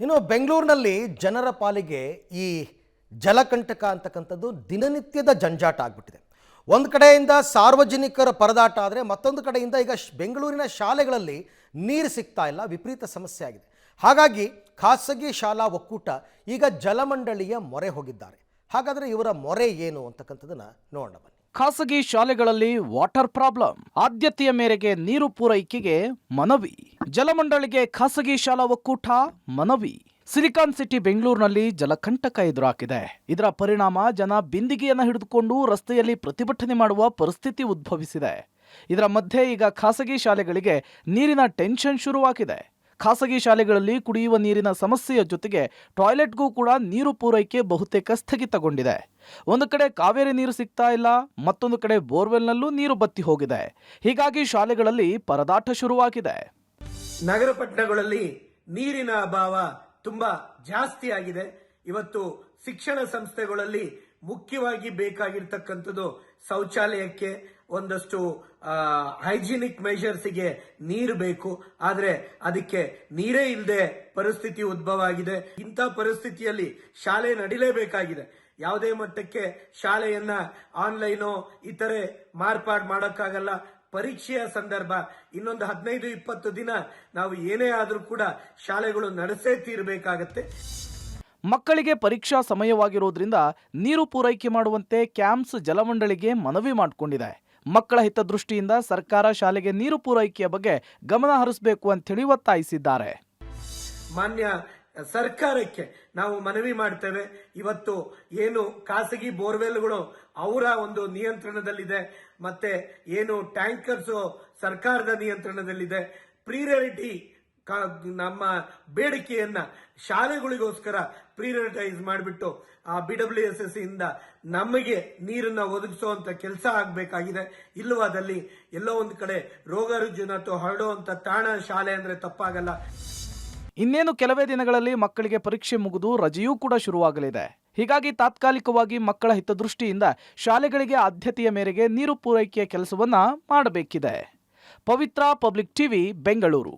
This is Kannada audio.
ಇನ್ನು ಬೆಂಗಳೂರಿನಲ್ಲಿ ಜನರ ಪಾಲಿಗೆ ಈ ಜಲಕಂಟಕ ಅಂತಕ್ಕಂಥದ್ದು ದಿನನಿತ್ಯದ ಜಂಜಾಟ ಆಗಿಬಿಟ್ಟಿದೆ. ಒಂದು ಕಡೆಯಿಂದ ಸಾರ್ವಜನಿಕರ ಪರದಾಟ ಆದರೆ ಮತ್ತೊಂದು ಕಡೆಯಿಂದ ಈಗ ಬೆಂಗಳೂರಿನ ಶಾಲೆಗಳಲ್ಲಿ ನೀರು ಸಿಗ್ತಾ ಇಲ್ಲ, ವಿಪರೀತ ಸಮಸ್ಯೆ ಆಗಿದೆ. ಹಾಗಾಗಿ ಖಾಸಗಿ ಶಾಲಾ ಒಕ್ಕೂಟ ಈಗ ಜಲಮಂಡಳಿಯ ಮೊರೆ ಹೋಗಿದ್ದಾರೆ. ಹಾಗಾದರೆ ಇವರ ಮೊರೆ ಏನು ಅಂತಕ್ಕಂಥದ್ದನ್ನು ನೋಡೋಣ ಬನ್ನಿ. ಖಾಸಗಿ ಶಾಲೆಗಳಲ್ಲಿ ವಾಟರ್ ಪ್ರಾಬ್ಲಮ್, ಆದ್ಯತೆಯ ಮೇರೆಗೆ ನೀರು ಪೂರೈಕೆಗೆ ಮನವಿ. ಜಲಮಂಡಳಿಗೆ ಖಾಸಗಿ ಶಾಲಾ ಒಕ್ಕೂಟ ಮನವಿ. ಸಿಲಿಕಾನ್ ಸಿಟಿ ಬೆಂಗಳೂರಿನಲ್ಲಿ ಜಲಕಂಟಕ ಎದುರಾಗಿದೆ. ಇದರ ಪರಿಣಾಮ ಜನ ಬಿಂದಿಗೆಯನ್ನು ಹಿಡಿದುಕೊಂಡು ರಸ್ತೆಯಲ್ಲಿ ಪ್ರತಿಭಟನೆ ಮಾಡುವ ಪರಿಸ್ಥಿತಿ ಉದ್ಭವಿಸಿದೆ. ಇದರ ಮಧ್ಯೆ ಈಗ ಖಾಸಗಿ ಶಾಲೆಗಳಿಗೆ ನೀರಿನ ಟೆನ್ಷನ್ ಶುರುವಾಗಿದೆ. ಖಾಸಗಿ ಶಾಲೆಗಳಲ್ಲಿ ಕುಡಿಯುವ ನೀರಿನ ಸಮಸ್ಯೆಯ ಜೊತೆಗೆ ಟಾಯ್ಲೆಟ್ಗೂ ಕೂಡ ನೀರು ಪೂರೈಕೆ ಬಹುತೇಕ ಸ್ಥಗಿತಗೊಂಡಿದೆ. ಒಂದು ಕಡೆ ಕಾವೇರಿ ನೀರು ಸಿಗ್ತಾ ಇಲ್ಲ, ಮತ್ತೊಂದು ಕಡೆ ಬೋರ್ವೆಲ್ನಲ್ಲೂ ನೀರು ಬತ್ತಿ ಹೋಗಿದೆ. ಹೀಗಾಗಿ ಶಾಲೆಗಳಲ್ಲಿ ಪರದಾಟ ಶುರುವಾಗಿದೆ. ನಗರ ಪಟ್ಟಣಗಳಲ್ಲಿ ನೀರಿನ ಅಭಾವ ತುಂಬಾ ಜಾಸ್ತಿ ಆಗಿದೆ. ಇವತ್ತು ಶಿಕ್ಷಣ ಸಂಸ್ಥೆಗಳಲ್ಲಿ ಮುಖ್ಯವಾಗಿ ಬೇಕಾಗಿರ್ತಕ್ಕಂಥದ್ದು ಶೌಚಾಲಯಕ್ಕೆ ಒಂದಷ್ಟು ಹೈಜಿನಿಕ್ ಮೆಷರ್ಸ್ಗೆ ನೀರು ಬೇಕು. ಆದ್ರೆ ಅದಕ್ಕೆ ನೀರೇ ಇಲ್ಲದೆ ಪರಿಸ್ಥಿತಿ ಉದ್ಭವ ಆಗಿದೆ. ಇಂಥ ಪರಿಸ್ಥಿತಿಯಲ್ಲಿ ಶಾಲೆ ನಡಿಲೇಬೇಕಾಗಿದೆ. ಯಾವುದೇ ಮಟ್ಟಕ್ಕೆ ಶಾಲೆಯನ್ನ ಆನ್ಲೈನೋ ಇತರೆ ಮಾರ್ಪಾಡು ಮಾಡೋಕ್ಕಾಗಲ್ಲ. ಪರೀಕ್ಷೆಯ ಸಂದರ್ಭ ಇನ್ನೊಂದು 15-20 ದಿನ ನಾವು ಏನೇ ಆದರೂ ಕೂಡ ಶಾಲೆಗಳು ನಡೆಸೇ ತೀರಬೇಕಾಗತ್ತೆ. ಮಕ್ಕಳಿಗೆ ಪರೀಕ್ಷಾ ಸಮಯವಾಗಿರೋದ್ರಿಂದ ನೀರು ಪೂರೈಕೆ ಮಾಡುವಂತೆ ಕ್ಯಾಂಪ್ಸ್ ಜಲಮಂಡಳಿಗೆ ಮನವಿ ಮಾಡಿಕೊಂಡಿದೆ. ಮಕ್ಕಳ ಹಿತದೃಷ್ಟಿಯಿಂದ ಸರ್ಕಾರ ಶಾಲೆಗೆ ನೀರು ಪೂರೈಕೆಯ ಬಗ್ಗೆ ಗಮನ ಹರಿಸಬೇಕು ಅಂತೇಳಿ ಒತ್ತಾಯಿಸಿದ್ದಾರೆ. ಮಾನ್ಯ ಸರ್ಕಾರಕ್ಕೆ ನಾವು ಮನವಿ ಮಾಡ್ತೇವೆ. ಇವತ್ತು ಏನು ಖಾಸಗಿ ಬೋರ್ವೆಲ್ಗಳು ಅವರ ಒಂದು ನಿಯಂತ್ರಣದಲ್ಲಿದೆ, ಮತ್ತೆ ಏನು ಟ್ಯಾಂಕರ್ಸ್ ಸರ್ಕಾರದ ನಿಯಂತ್ರಣದಲ್ಲಿದೆ. ಪ್ರಿಯಾರಿಟಿ ನಮ್ಮ ಬೇಡಿಕೆಯನ್ನ ಶಾಲೆಗಳಿಗೋಸ್ಕರ ಪ್ರಿಯಾರಿಟೈಸ್ ಮಾಡಿಬಿಟ್ಟು ಆ BWSS ಇಂದ ನಮಗೆ ನೀರನ್ನ ಒದಗಿಸುವಂತ ಕೆಲಸ ಆಗಬೇಕಾಗಿದೆ. ಇಲ್ಲವಾದಲ್ಲಿ ಎಲ್ಲೋ ಒಂದು ಕಡೆ ರೋಗ ರುಜಿನ ಅಥವಾ ಹರಡುವಂತ ತಾಣ ಶಾಲೆ ಅಂದ್ರೆ ತಪ್ಪಾಗಲ್ಲ. ಇನ್ನೇನು ಕೆಲವೇ ದಿನಗಳಲ್ಲಿ ಮಕ್ಕಳಿಗೆ ಪರೀಕ್ಷೆ ಮುಗಿದು ರಜೆಯೂ ಕೂಡ ಶುರುವಾಗಲಿದೆ. ಹೀಗಾಗಿ ತಾತ್ಕಾಲಿಕವಾಗಿ ಮಕ್ಕಳ ಹಿತದೃಷ್ಟಿಯಿಂದ ಶಾಲೆಗಳಿಗೆ ಆದ್ಯತೆಯ ಮೇರೆಗೆ ನೀರು ಪೂರೈಕೆಯ ಕೆಲಸವನ್ನ ಮಾಡಬೇಕಿದೆ. ಪವಿತ್ರ ಪಬ್ಲಿಕ್ ಟಿವಿ, ಬೆಂಗಳೂರು.